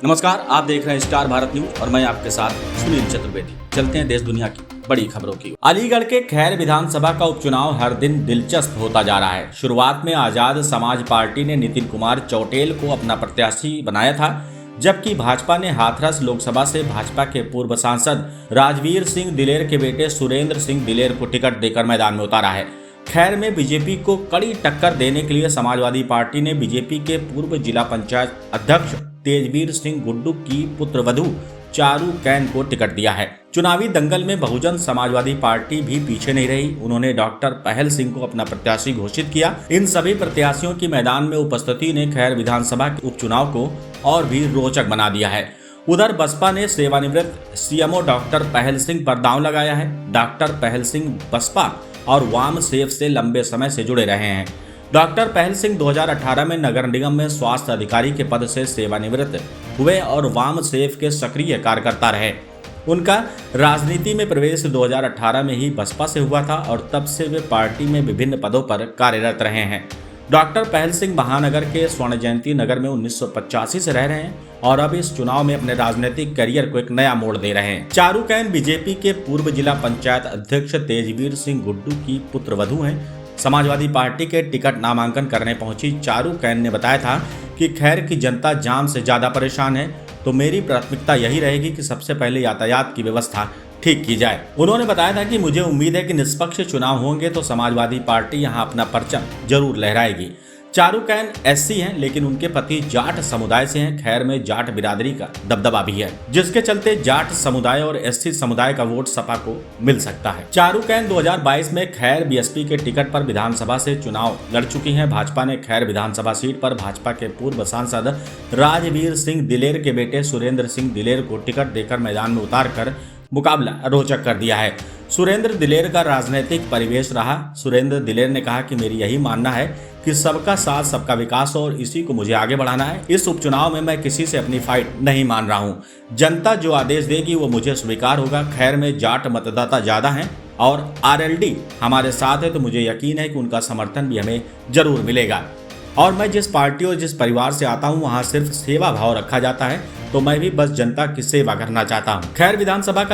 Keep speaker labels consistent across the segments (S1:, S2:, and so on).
S1: नमस्कार, आप देख रहे हैं स्टार भारत न्यूज और मैं आपके साथ सुनील चतुर्वेदी। चलते हैं देश दुनिया की बड़ी खबरों की। अलीगढ़ के खैर विधानसभा का उपचुनाव हर दिन दिलचस्प होता जा रहा है। शुरुआत में आजाद समाज पार्टी ने नितिन कुमार चौटेल को अपना प्रत्याशी बनाया था, जबकि भाजपा ने हाथरस लोकसभा से भाजपा के पूर्व सांसद राजवीर सिंह दिलेर के बेटे सुरेंद्र सिंह दिलेर को टिकट देकर मैदान में उतारा है। खैर में बीजेपी को कड़ी टक्कर देने के लिए समाजवादी पार्टी ने बीजेपी के पूर्व जिला पंचायत अध्यक्ष तेजवीर सिंह गुड्डू की पुत्रवधू चारू कैन को टिकट दिया है। चुनावी दंगल में बहुजन समाजवादी पार्टी भी पीछे नहीं रही। उन्होंने डॉक्टर पहल सिंह को अपना प्रत्याशी घोषित किया। इन सभी प्रत्याशियों की मैदान में उपस्थिति ने खैर विधानसभा के उपचुनाव को और भी रोचक बना दिया है। उधर बसपा ने सेवानिवृत्त सीएमओ डॉक्टर पहल सिंह पर दांव लगाया है। डॉक्टर पहल सिंह बसपा और वाम सेफ से लंबे समय से जुड़े रहे हैं। डॉक्टर पहल सिंह 2018 में नगर निगम में स्वास्थ्य अधिकारी के पद से सेवानिवृत्त हुए और वाम सेफ के सक्रिय कार्यकर्ता रहे। उनका राजनीति में प्रवेश 2018 में ही बसपा से हुआ था और तब से वे पार्टी में विभिन्न पदों पर कार्यरत रहे हैं। डॉक्टर पहल सिंह महानगर के स्वर्ण जयंती नगर में 1985 से रह रहे हैं और अब इस चुनाव में अपने राजनीतिक करियर को एक नया मोड़ दे रहे हैं। चारू कैन बीजेपी के पूर्व जिला पंचायत अध्यक्ष तेजवीर सिंह गुड्डू की पुत्रवधू हैं। समाजवादी पार्टी के टिकट नामांकन करने पहुंची चारू कैन ने बताया था कि खैर की जनता जाम से ज्यादा परेशान है, तो मेरी प्राथमिकता यही रहेगी कि सबसे पहले यातायात की व्यवस्था ठीक की जाए। उन्होंने बताया था कि मुझे उम्मीद है कि निष्पक्ष चुनाव होंगे तो समाजवादी पार्टी यहां अपना परचम जरूर लहराएगी। चारू कैन एससी हैं, लेकिन उनके पति जाट समुदाय से हैं। खैर में जाट बिरादरी का दबदबा भी है, जिसके चलते जाट समुदाय और एससी समुदाय का वोट सपा को मिल सकता है। चारू कैन 2022 में खैर बीएसपी के टिकट पर विधानसभा से चुनाव लड़ चुकी हैं। भाजपा ने खैर विधानसभा सीट पर भाजपा के पूर्व सांसद राजवीर सिंह दिलेर के बेटे सुरेंद्र सिंह दिलेर को टिकट देकर मैदान में उतारकर मुकाबला रोचक कर दिया है। सुरेंद्र दिलेर का राजनीतिक परिवेश रहा। सुरेंद्र दिलेर ने कहा कि मेरी यही मानना है कि सबका साथ सबका विकास और इसी को मुझे आगे बढ़ाना है। इस उपचुनाव में मैं किसी से अपनी फाइट नहीं मान रहा हूं। जनता जो आदेश देगी वो मुझे स्वीकार होगा। खैर में जाट मतदाता ज्यादा हैं और आरएलडी हमारे साथ है, तो मुझे यकीन है कि उनका समर्थन भी हमें जरूर मिलेगा। और मैं जिस पार्टी और जिस परिवार से आता हूं वहां सिर्फ सेवा भाव रखा जाता है, तो मैं भी बस जनता की सेवा करना चाहता हूं। खैर विधानसभा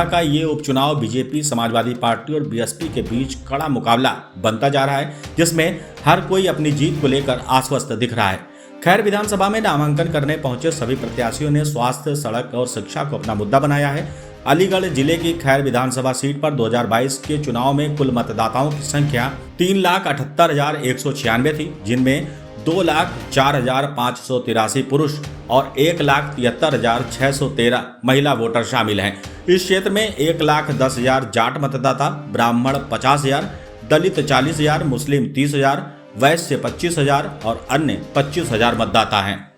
S1: का ये उपचुनाव बीजेपी, समाजवादी पार्टी और बीएसपी के बीच कड़ा मुकाबला बनता जा रहा है, जिसमें हर कोई अपनी जीत को लेकर आश्वस्त दिख रहा है। खैर विधानसभा में नामांकन करने पहुंचे सभी प्रत्याशियों ने स्वास्थ्य, सड़क और शिक्षा को अपना मुद्दा बनाया है। अलीगढ़ जिले की खैर विधानसभा सीट पर 2022 के चुनाव में कुल मतदाताओं की संख्या 3,78,196 थी, जिनमें 2,04,583 पुरुष और 1,73,613 महिला वोटर शामिल हैं। इस क्षेत्र में 1,10,000 जाट मतदाता, ब्राह्मण 50,000, दलित 40,000, मुस्लिम 30,000, वैश्य 25,000 और अन्य 25,000 मतदाता हैं।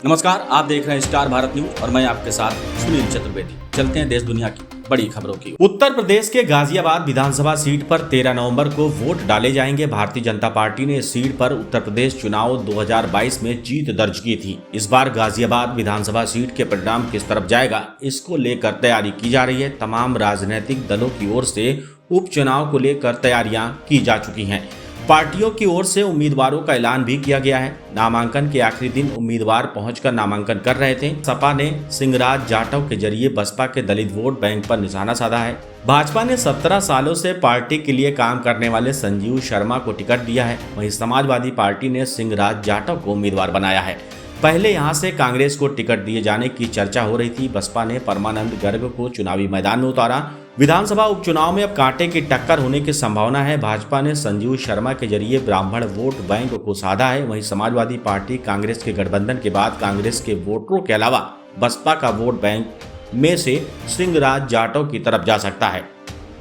S1: नमस्कार, आप देख रहे हैं स्टार भारत न्यूज और मैं आपके साथ सुनील चतुर्वेदी। चलते हैं देश दुनिया की बड़ी खबरों की। उत्तर प्रदेश के गाजियाबाद विधानसभा सीट पर 13 नवंबर को वोट डाले जाएंगे। भारतीय जनता पार्टी ने इस सीट पर उत्तर प्रदेश चुनाव 2022 में जीत दर्ज की थी। इस बार गाजियाबाद विधानसभा सीट के परिणाम किस तरफ जाएगा, इसको लेकर तैयारी की जा रही है। तमाम राजनीतिक दलों की ओर से उपचुनाव को लेकर तैयारियां की जा चुकी हैं। पार्टियों की ओर से उम्मीदवारों का ऐलान भी किया गया है। नामांकन के आखिरी दिन उम्मीदवार पहुंचकर नामांकन कर रहे थे। सपा ने सिंहराज जाटव के जरिए बसपा के दलित वोट बैंक पर निशाना साधा है। भाजपा ने 17 सालों से पार्टी के लिए काम करने वाले संजीव शर्मा को टिकट दिया है। वहीं समाजवादी पार्टी ने सिंहराज जाटव को उम्मीदवार बनाया है। पहले यहां से कांग्रेस को टिकट दिए जाने की चर्चा हो रही थी। बसपा ने परमानंद गर्ग को चुनावी मैदान में उतारा। विधानसभा उपचुनाव में अब कांटे की टक्कर होने की संभावना है। भाजपा ने संजीव शर्मा के जरिए ब्राह्मण वोट बैंक को साधा है। वहीं समाजवादी पार्टी कांग्रेस के गठबंधन के बाद कांग्रेस के वोटरों के अलावा बसपा का वोट बैंक में से सिंहराज जाटव की तरफ जा सकता है।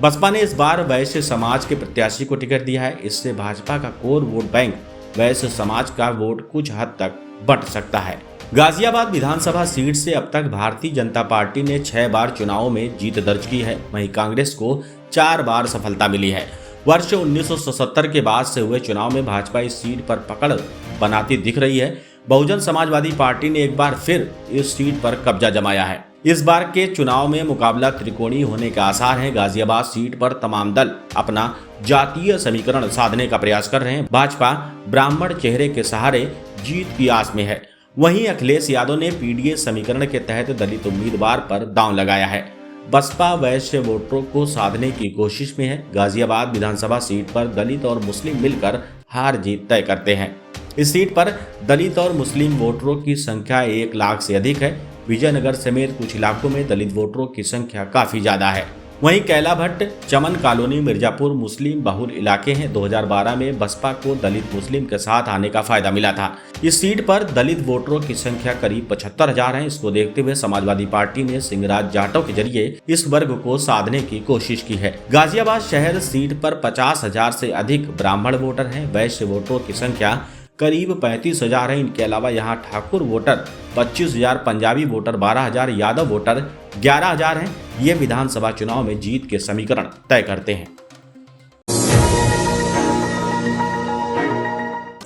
S1: बसपा ने इस बार वैश्य समाज के प्रत्याशी को टिकट दिया है। इससे भाजपा का कोर वोट बैंक वैश्य समाज का वोट कुछ हद तक बढ़ सकता है। गाजियाबाद विधानसभा सीट से अब तक भारतीय जनता पार्टी ने 6 बार चुनाव में जीत दर्ज की है। वहीं कांग्रेस को 4 बार सफलता मिली है। वर्ष 1977 के बाद से हुए चुनाव में भाजपा इस सीट पर पकड़ बनाती दिख रही है। बहुजन समाजवादी पार्टी ने एक बार फिर इस सीट पर कब्जा जमाया है। इस बार के चुनाव में मुकाबला त्रिकोणीय होने के आसार हैं। गाजियाबाद सीट पर तमाम दल अपना जातीय समीकरण साधने का प्रयास कर रहे हैं। भाजपा ब्राह्मण चेहरे के सहारे जीत की आस में है। वहीं अखिलेश यादव ने पीडीए समीकरण के तहत दलित उम्मीदवार पर दांव लगाया है। बसपा वैश्य वोटरों को साधने की कोशिश में है। गाजियाबाद विधानसभा सीट पर दलित और मुस्लिम मिलकर हार जीत तय करते हैं। इस सीट पर दलित और मुस्लिम वोटरों की संख्या 1 लाख से अधिक है। विजयनगर समेत कुछ इलाकों में दलित वोटरों की संख्या काफी ज्यादा है। वहीं कैला भट्ट, चमन कॉलोनी, मिर्जापुर मुस्लिम बहुल इलाके हैं। 2012 में बसपा को दलित मुस्लिम के साथ आने का फायदा मिला था। इस सीट पर दलित वोटरों की संख्या करीब 75,000 है। इसको देखते हुए समाजवादी पार्टी ने सिंहराज जाटव के जरिए इस वर्ग को साधने की कोशिश की है। गाजियाबाद शहर सीट पर 50,000 से अधिक ब्राह्मण वोटर हैं। वैश्य वोटरों की संख्या करीब 35,000 है। इनके अलावा यहाँ Thakur voter 25,000, Punjabi voter 12,000, Yadav voter 11,000 हैं। ये विधानसभा चुनाव में जीत के समीकरण तय करते हैं।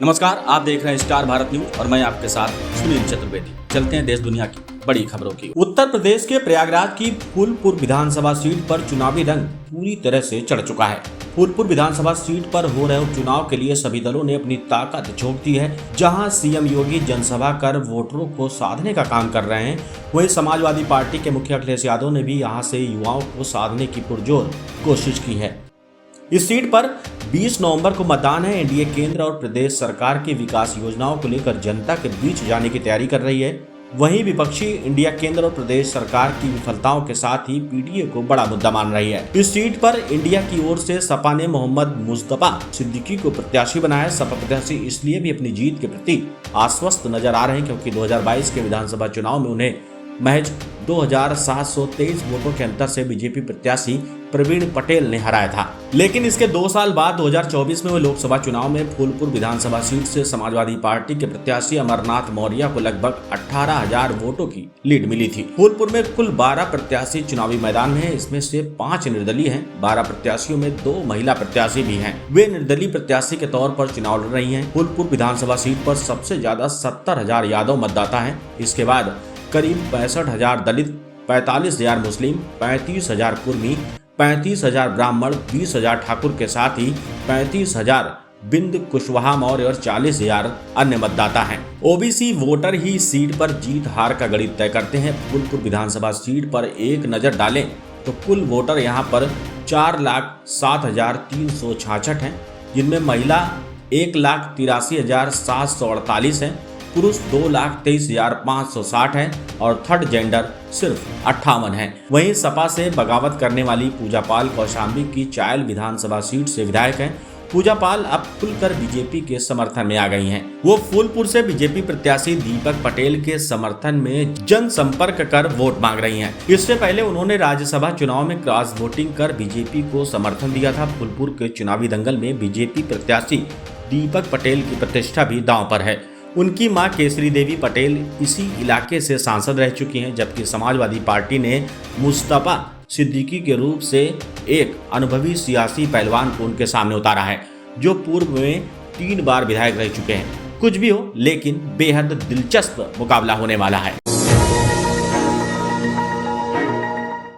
S1: नमस्कार, आप देख रहे हैं स्टार भारत न्यूज और मैं आपके साथ सुनील चतुर्वेदी। चलते हैं देश दुनिया की बड़ी खबरों की। उत्तर प्रदेश के प्रयागराज की फूलपुर विधानसभा सीट पर चुनावी रंग पूरी तरह से चढ़ चुका है। फूलपुर विधानसभा सीट पर हो रहे उपचुनाव के लिए सभी दलों ने अपनी ताकत झोंक दी है। जहां सीएम योगी जनसभा कर वोटरों को साधने का काम कर रहे हैं, वहीं समाजवादी पार्टी के मुखिया अखिलेश यादव ने भी यहां से युवाओं को साधने की पुरजोर कोशिश की है। इस सीट पर 20 नवंबर को मतदान है। एनडीए केंद्र और प्रदेश सरकार की विकास योजनाओं को लेकर जनता के बीच जाने की तैयारी कर रही है। वहीं विपक्षी इंडिया केंद्र और प्रदेश सरकार की विफलताओं के साथ ही पीडीए को बड़ा मुद्दा मान रही है। इस सीट पर इंडिया की ओर से सपा ने मोहम्मद मुस्तफा सिद्दीकी को प्रत्याशी बनाया। सपा प्रत्याशी इसलिए भी अपनी जीत के प्रति आश्वस्त नजर आ रहे हैं क्योंकि 2022 के विधानसभा चुनाव में उन्हें महज 2,723 वोटों के अंतर से बीजेपी प्रत्याशी प्रवीण पटेल ने हराया था। लेकिन इसके 2 साल बाद 2024 में हुए लोकसभा चुनाव में फूलपुर विधानसभा सीट से समाजवादी पार्टी के प्रत्याशी अमरनाथ मौर्य को लगभग 18,000 वोटों की लीड मिली थी। फूलपुर में कुल 12 प्रत्याशी चुनावी मैदान में हैं। इसमें से 5 निर्दलीय हैं। 12 प्रत्याशियों में 2 महिला प्रत्याशी भी हैं। वे निर्दलीय प्रत्याशी के तौर पर चुनाव लड़ रही हैं। फूलपुर विधानसभा सीट पर सबसे ज्यादा 70,000 यादव मतदाता है। इसके बाद करीब 65,000 दलित, 45,000 मुस्लिम, 35,000 कुर्मी, 35,000 ब्राह्मण, 20,000 ठाकुर के साथ ही 35,000 बिंद कुशवाहा मौर्य और 40,000 अन्य मतदाता हैं। ओबीसी वोटर ही सीट पर जीत हार का गणित तय करते हैं। फूलपुर विधानसभा सीट पर एक नजर डालें तो कुल वोटर यहां पर 4,07,366 हैं, जिनमें महिला 1,83,748 हैं, पुरुष 2,23,560 है और थर्ड जेंडर सिर्फ 58 है। वहीं सपा से बगावत करने वाली पूजा पाल कौशाम्बी की चायल विधानसभा सीट से विधायक हैं। पूजा पाल अब खुलकर बीजेपी के समर्थन में आ गई हैं। वो फूलपुर से बीजेपी प्रत्याशी दीपक पटेल के समर्थन में जनसंपर्क कर वोट मांग रही हैं। इससे पहले उन्होंने राज्यसभा चुनाव में क्रॉस वोटिंग कर बीजेपी को समर्थन दिया था। फूलपुर के चुनावी दंगल में बीजेपी प्रत्याशी दीपक पटेल की प्रतिष्ठा भी दांव पर है। उनकी मां केसरी देवी पटेल इसी इलाके से सांसद रह चुकी हैं, जबकि समाजवादी पार्टी ने मुस्तफा सिद्दीकी के रूप से एक अनुभवी सियासी पहलवान को उनके सामने उतारा है, जो पूर्व में 3 बार विधायक रह चुके हैं। कुछ भी हो, लेकिन बेहद दिलचस्प मुकाबला होने वाला है।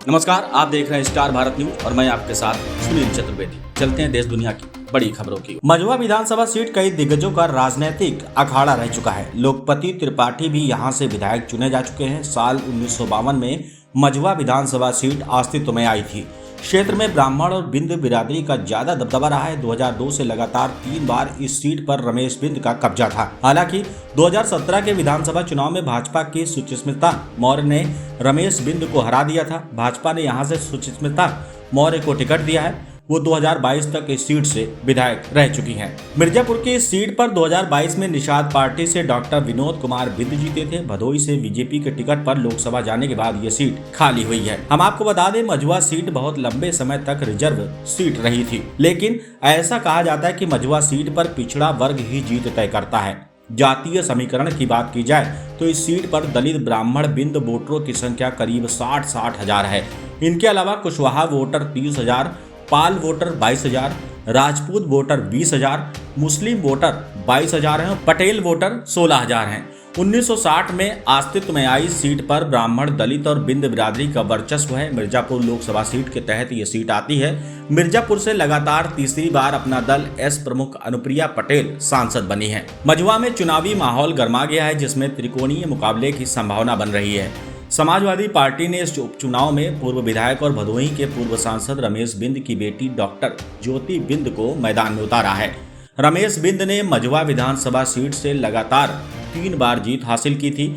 S1: नमस्कार, आप देख रहे हैं स्टार भारत न्यूज और मैं आपके साथ सुनील चतुर्वेदी। चलते हैं देश दुनिया की बड़ी खबरों की। मझवा विधानसभा सीट कई दिग्गजों का राजनीतिक अखाड़ा रह चुका है। लोकपति त्रिपाठी भी यहां से विधायक चुने जा चुके हैं। साल 1952 में मझवा विधानसभा सीट अस्तित्व में आई थी। क्षेत्र में ब्राह्मण और बिंद बिरादरी का ज्यादा दबदबा रहा है। 2002 से लगातार 3 बार इस सीट पर रमेश बिंद का कब्जा था। हालांकि 2017 के विधानसभा चुनाव में भाजपा की सुचिस्मिता मौर्य ने रमेश बिंद को हरा दिया था। भाजपा ने यहां से सुचिस्मिता मौर्य को टिकट दिया है। वो 2022 तक इस सीट से विधायक रह चुकी हैं। मिर्जापुर की इस सीट पर 2022 में निषाद पार्टी से डॉक्टर विनोद कुमार बिंद जीते थे। भदोई से बीजेपी के टिकट पर लोकसभा जाने के बाद ये सीट खाली हुई है। हम आपको बता दें, मझवा सीट बहुत लंबे समय तक रिजर्व सीट रही थी, लेकिन ऐसा कहा जाता है कि मझवा सीट पर पिछड़ा वर्ग ही जीत तय करता है। जातीय समीकरण की बात की जाए तो इस सीट पर दलित ब्राह्मण बिंद वोटरों की संख्या करीब 60,000 है। इनके अलावा कुशवाहा वोटर 30,000, पाल वोटर 22,000, राजपूत वोटर 20,000, मुस्लिम वोटर 22,000 हैं, पटेल वोटर 16,000 हैं। 1960 में अस्तित्व में आई सीट पर ब्राह्मण, दलित और बिंद बिरादरी का वर्चस्व है। मिर्जापुर लोकसभा सीट के तहत ये सीट आती है। मिर्जापुर से लगातार तीसरी बार अपना दल एस प्रमुख अनुप्रिया पटेल सांसद बनी है। मझुआ में चुनावी माहौल गर्मा गया है, जिसमें त्रिकोणीय मुकाबले की संभावना बन रही है। समाजवादी पार्टी ने इस उपचुनाव में पूर्व विधायक और भदोही के पूर्व सांसद रमेश बिंद की बेटी डॉक्टर ज्योति बिंद को मैदान में उतारा है। रमेश बिंद ने मझुआ विधानसभा सीट से लगातार 3 बार जीत हासिल की थी।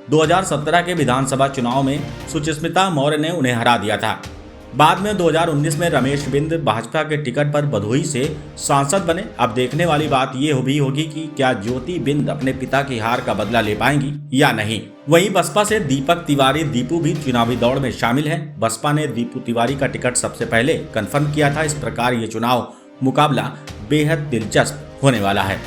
S1: 2017 के विधानसभा चुनाव में सुचिस्मिता मौर्य ने उन्हें हरा दिया था। बाद में 2019 में रमेश बिंद भाजपा के टिकट पर भदोही से सांसद बने। अब देखने वाली बात ये भी होगी कि क्या ज्योति बिंद अपने पिता की हार का बदला ले पाएंगी या नहीं। वहीं बसपा से दीपक तिवारी दीपू भी चुनावी दौड़ में शामिल है। बसपा ने दीपू तिवारी का टिकट सबसे पहले कंफर्म किया था। इस प्रकार ये चुनाव मुकाबला बेहद दिलचस्प होने वाला है।